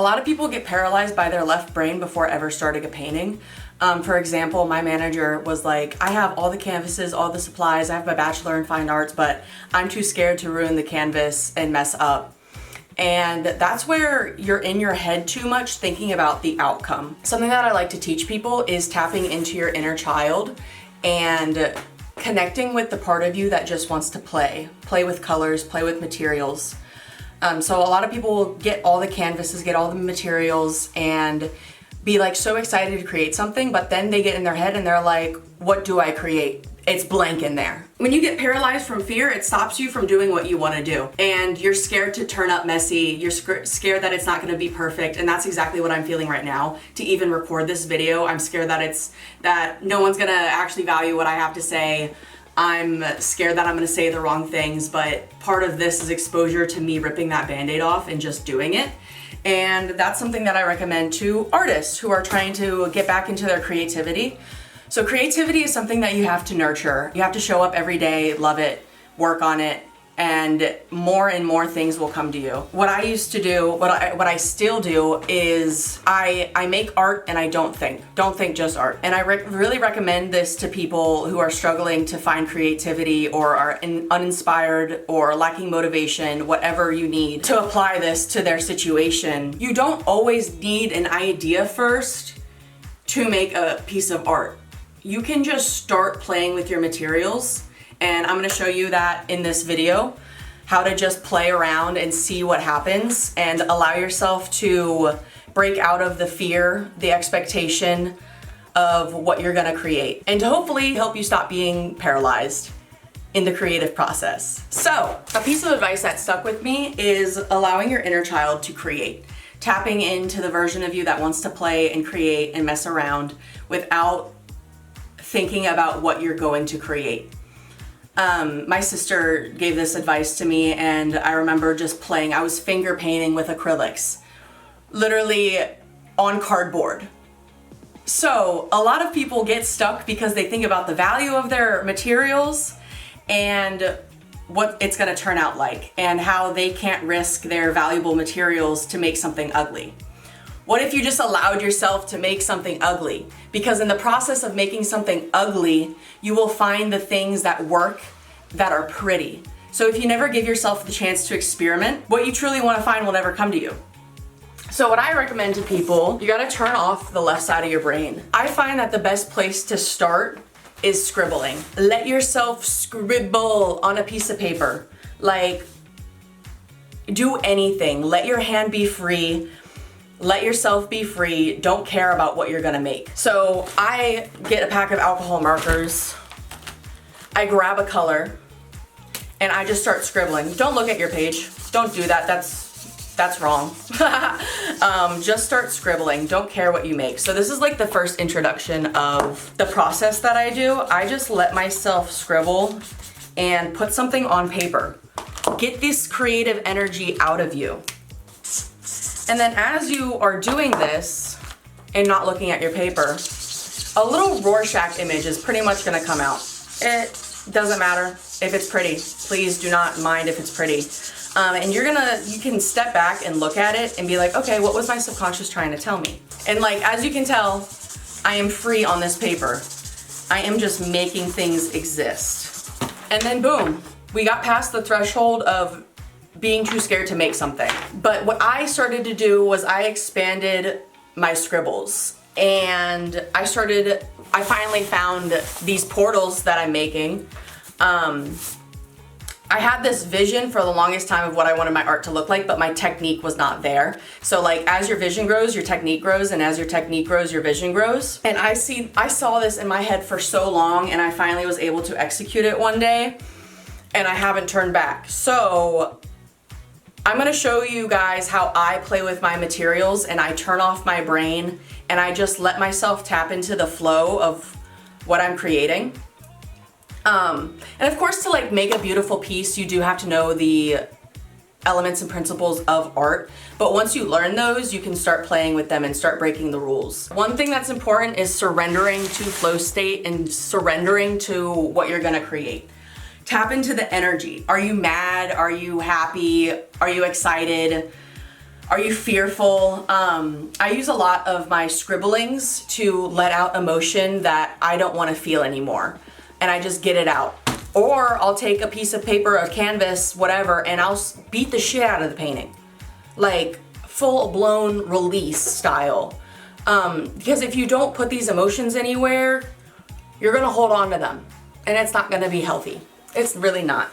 A lot of people get paralyzed by their left brain before ever starting a painting. For example, my manager was like, I have all the canvases, all the supplies, I have my bachelor in fine arts, but I'm too scared to ruin the canvas and mess up. And that's where you're in your head too much thinking about the outcome. Something that I like to teach people is tapping into your inner child and connecting with the part of you that just wants to play with colors, play with materials. So a lot of people get all the canvases, get all the materials, and be like so excited to create something, but then they get in their head and they're like, what do I create? It's blank in there. When you get paralyzed from fear, it stops you from doing what you want to do. And you're scared to turn up messy. You're scared that it's not going to be perfect. And that's exactly what I'm feeling right now. To even record this video, I'm scared that no one's going to actually value what I have to say. I'm scared that I'm gonna say the wrong things, but part of this is exposure to me ripping that Band-Aid off and just doing it. And that's something that I recommend to artists who are trying to get back into their creativity. So creativity is something that you have to nurture. You have to show up every day, love it, work on it, and more things will come to you. What I used to do, what I still do is I make art and I don't think just art. And I really recommend this to people who are struggling to find creativity or are uninspired or lacking motivation, whatever you need to apply this to their situation. You don't always need an idea first to make a piece of art. You can just start playing with your materials. And I'm gonna show you that in this video, how to just play around and see what happens and allow yourself to break out of the fear, the expectation of what you're gonna create, and to hopefully help you stop being paralyzed in the creative process. So, a piece of advice that stuck with me is allowing your inner child to create. Tapping into the version of you that wants to play and create and mess around without thinking about what you're going to create. My sister gave this advice to me, and I remember just playing. I was finger painting with acrylics, literally on cardboard. So a lot of people get stuck because they think about the value of their materials and what it's gonna turn out like, and how they can't risk their valuable materials to make something ugly. What if you just allowed yourself to make something ugly? Because in the process of making something ugly, you will find the things that work that are pretty. So if you never give yourself the chance to experiment, what you truly want to find will never come to you. So what I recommend to people, you gotta turn off the left side of your brain. I find that the best place to start is scribbling. Let yourself scribble on a piece of paper. Like, do anything. Let your hand be free. Let yourself be free. Don't care about what you're gonna make. So I get a pack of alcohol markers, I grab a color, and I just start scribbling. Don't look at your page. Don't do that. That's wrong. Just start scribbling. Don't care what you make. So this is like the first introduction of the process that I do. I just let myself scribble and put something on paper. Get this creative energy out of you. And then as you are doing this and not looking at your paper, a little Rorschach image is pretty much gonna come out. It doesn't matter if it's pretty. Please do not mind if it's pretty. And you can step back and look at it and be like, okay, what was my subconscious trying to tell me? And like, as you can tell, I am free on this paper. I am just making things exist. And then boom, we got past the threshold of being too scared to make something. But what I started to do was I expanded my scribbles, and I finally found these portals that I'm making. I had this vision for the longest time of what I wanted my art to look like, but my technique was not there. So like, as your vision grows, your technique grows, and as your technique grows, your vision grows. And I saw this in my head for so long, and I finally was able to execute it one day, and I haven't turned back. So I'm gonna show you guys how I play with my materials, and I turn off my brain and I just let myself tap into the flow of what I'm creating. And of course, to like make a beautiful piece, you do have to know the elements and principles of art. But once you learn those, you can start playing with them and start breaking the rules. One thing that's important is surrendering to flow state and surrendering to what you're gonna create. Tap into the energy. Are you mad? Are you happy? Are you excited? Are you fearful? I use a lot of my scribblings to let out emotion that I don't want to feel anymore. And I just get it out. Or I'll take a piece of paper, a canvas, whatever, and I'll beat the shit out of the painting. Like full-blown release style. Because if you don't put these emotions anywhere, you're gonna hold on to them. And it's not gonna be healthy. It's really not.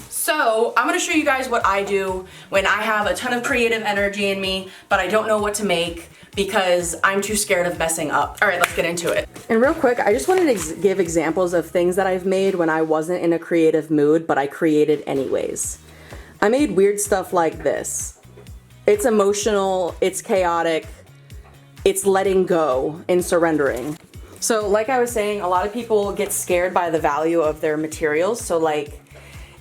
So I'm gonna show you guys what I do when I have a ton of creative energy in me, but I don't know what to make because I'm too scared of messing up. All right, let's get into it. And real quick, I just wanted to give examples of things that I've made when I wasn't in a creative mood, but I created anyways. I made weird stuff like this. It's emotional, it's chaotic, it's letting go and surrendering. So like I was saying, a lot of people get scared by the value of their materials. So like,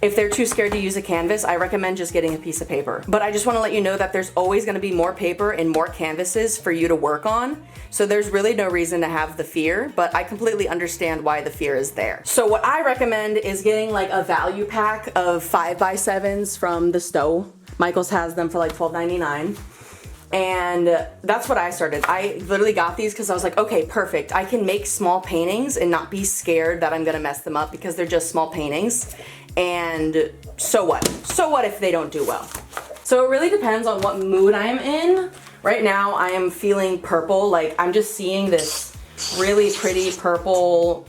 if they're too scared to use a canvas, I recommend just getting a piece of paper. But I just wanna let you know that there's always gonna be more paper and more canvases for you to work on. So there's really no reason to have the fear, but I completely understand why the fear is there. So what I recommend is getting like a value pack of 5x7s from the Stowe. Michael's has them for like $12.99. And that's what I started. I literally got these because I was like, okay, perfect. I can make small paintings and not be scared that I'm gonna mess them up because they're just small paintings. And so what? So what if they don't do well? So it really depends on what mood I'm in. Right now I am feeling purple. Like I'm just seeing this really pretty purple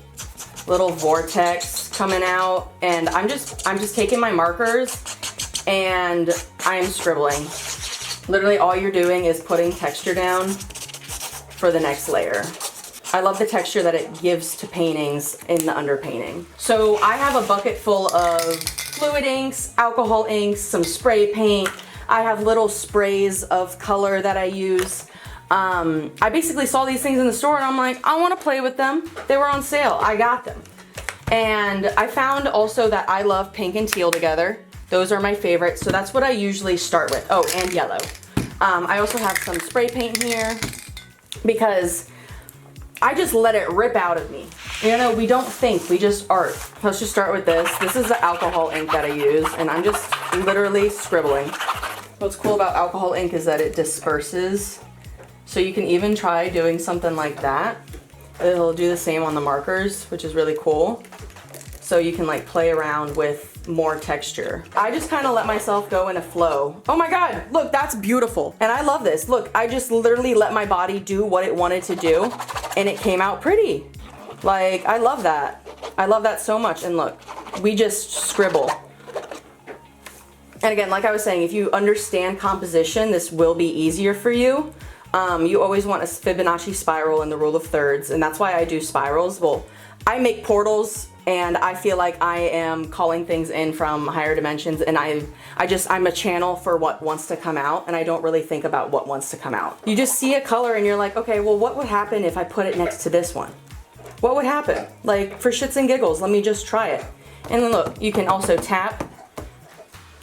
little vortex coming out, and I'm just taking my markers and I'm scribbling. Literally all you're doing is putting texture down for the next layer. I love the texture that it gives to paintings in the underpainting. So I have a bucket full of fluid inks, alcohol inks, some spray paint. I have little sprays of color that I use. I basically saw these things in the store and I'm like, I want to play with them. They were on sale. I got them. And I found also that I love pink and teal together. Those are my favorites. So that's what I usually start with. Oh, and yellow. I also have some spray paint here because I just let it rip out of me. You know, we don't think, we just art. Let's just start with this. This is the alcohol ink that I use, and I'm just literally scribbling. What's cool about alcohol ink is that it disperses. So you can even try doing something like that. It'll do the same on the markers, which is really cool. So you can like play around with more texture. I just kind of let myself go in a flow. Oh my God, look, that's beautiful. And I love this. Look, I just literally let my body do what it wanted to do and it came out pretty. Like, I love that. I love that so much. And look, we just scribble. And again, like I was saying, if you understand composition, this will be easier for you. You always want a Fibonacci spiral and the rule of thirds, and that's why I do spirals. Well, I make portals and I feel like I am calling things in from higher dimensions, and I'm a channel for what wants to come out, and I don't really think about what wants to come out. You just see a color and you're like, okay, well, what would happen if I put it next to this one? What would happen? Like, for shits and giggles, let me just try it. And then look, you can also tap.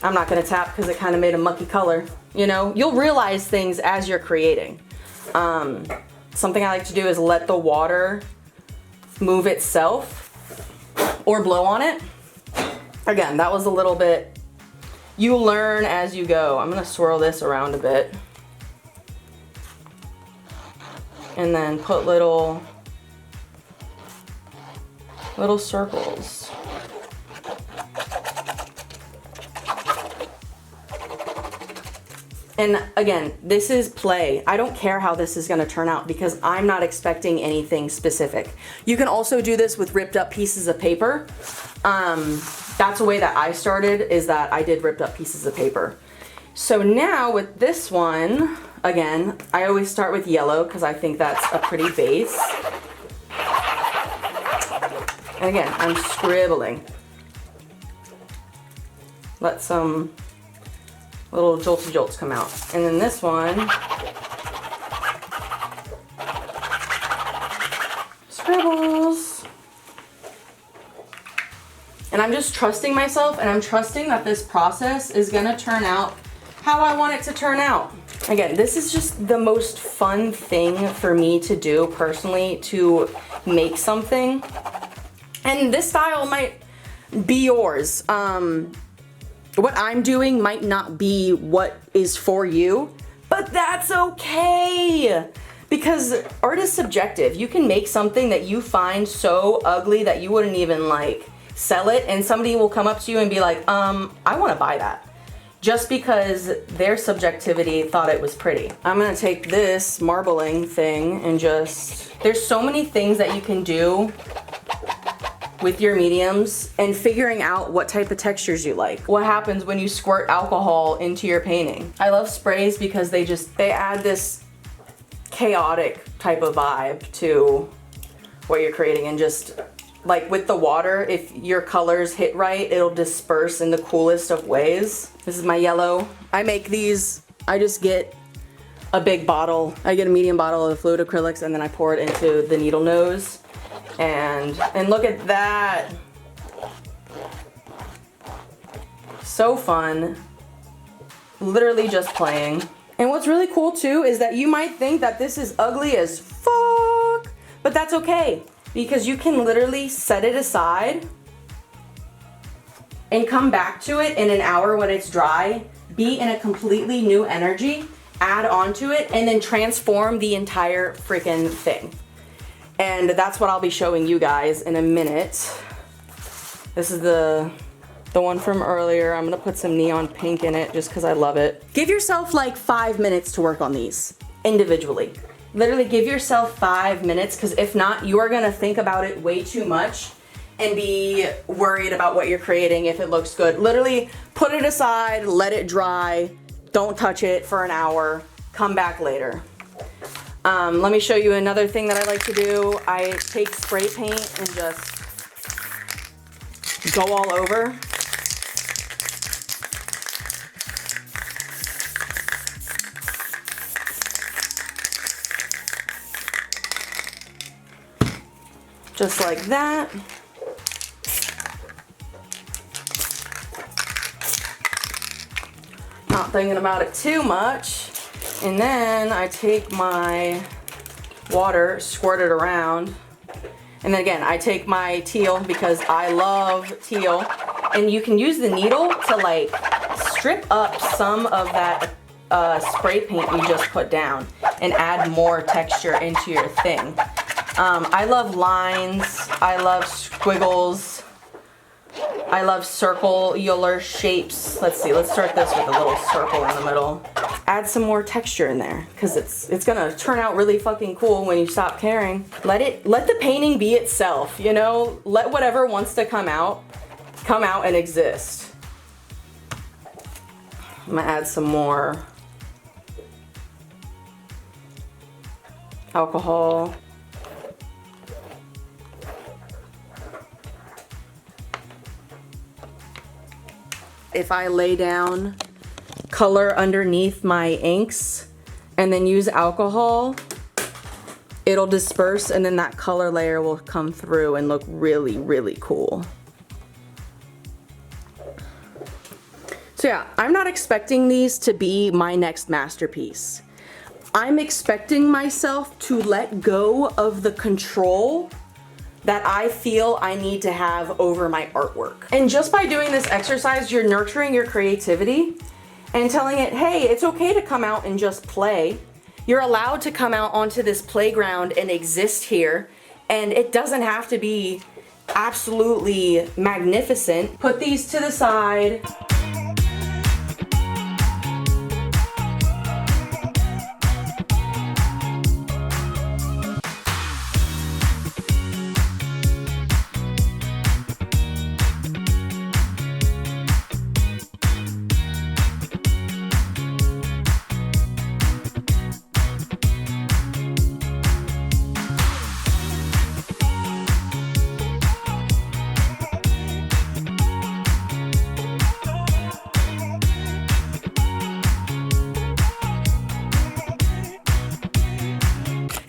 I'm not gonna tap because it kind of made a mucky color. You know, you'll realize things as you're creating. Something I like to do is let the water move itself or blow on it. Again, that was a little bit, you learn as you go. I'm gonna swirl this around a bit. And then put little circles. And again, this is play. I don't care how this is gonna turn out because I'm not expecting anything specific. You can also do this with ripped up pieces of paper. That's the way that I started, is that I did ripped up pieces of paper. So now with this one, again, I always start with yellow because I think that's a pretty base. And again, I'm scribbling. Let some little jolty jolts come out. And then this one, scribbles. And I'm just trusting myself, and I'm trusting that this process is gonna turn out how I want it to turn out. Again, this is just the most fun thing for me to do personally, to make something. And this style might be yours. what I'm doing might not be what is for you, but that's okay. Because art is subjective. You can make something that you find so ugly that you wouldn't even like sell it, and somebody will come up to you and be like, I wanna buy that. Just because their subjectivity thought it was pretty. I'm gonna take this marbling thing and just, there's so many things that you can do with your mediums and figuring out what type of textures you like. What happens when you squirt alcohol into your painting? I love sprays because they add this chaotic type of vibe to what you're creating, and just like with the water, if your colors hit right, it'll disperse in the coolest of ways. This is my yellow. I make these, I just get a big bottle. I get a medium bottle of fluid acrylics and then I pour it into the needle nose. And look at that. So fun. Literally just playing. And what's really cool too is that you might think that this is ugly as fuck, but that's okay. Because you can literally set it aside and come back to it in an hour when it's dry, be in a completely new energy, add onto it, and then transform the entire freaking thing. And that's what I'll be showing you guys in a minute. This is the one from earlier. I'm gonna put some neon pink in it just because I love it. Give yourself like 5 minutes to work on these individually. Literally give yourself 5 minutes, because if not, you are gonna think about it way too much and be worried about what you're creating if it looks good. Literally put it aside, let it dry, don't touch it for an hour, come back later. Let me show you another thing that I like to do. I take spray paint and just go all over. Just like that. Not thinking about it too much. And then I take my water, squirt it around. And then again, I take my teal because I love teal. And you can use the needle to like strip up some of that spray paint you just put down and add more texture into your thing. I love lines, I love squiggles, I love circular shapes. Let's see, let's start this with a little circle in the middle. Add some more texture in there, because it's gonna turn out really fucking cool when you stop caring. Let the painting be itself, you know? Let whatever wants to come out and exist. I'm gonna add some more alcohol. If I lay down color underneath my inks and then use alcohol, it'll disperse and then that color layer will come through and look really, really cool. So yeah, I'm not expecting these to be my next masterpiece. I'm expecting myself to let go of the control that I feel I need to have over my artwork. And just by doing this exercise, you're nurturing your creativity and telling it, hey, it's okay to come out and just play. You're allowed to come out onto this playground and exist here, and it doesn't have to be absolutely magnificent. Put these to the side.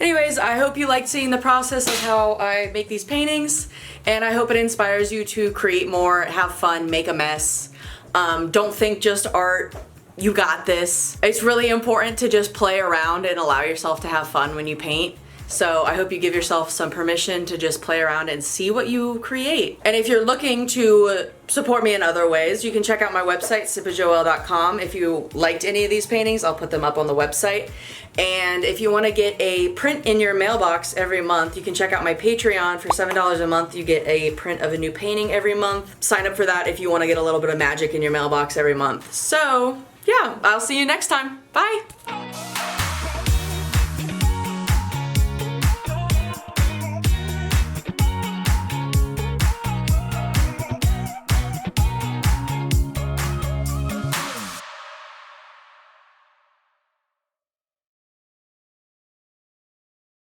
Anyways, I hope you liked seeing the process of how I make these paintings, and I hope it inspires you to create more, have fun, make a mess. Don't think just art, you got this. It's really important to just play around and allow yourself to have fun when you paint, So I hope you give yourself some permission to just play around and see what you create. And if you're looking to support me in other ways, you can check out my website, cipriotti.com. If you liked any of these paintings, I'll put them up on the website. And if you want to get a print in your mailbox every month, you can check out my Patreon. For $7 a month, you get a print of a new painting every month. Sign up for that if you want to get a little bit of magic in your mailbox every month. So, yeah, I'll see you next time. Bye!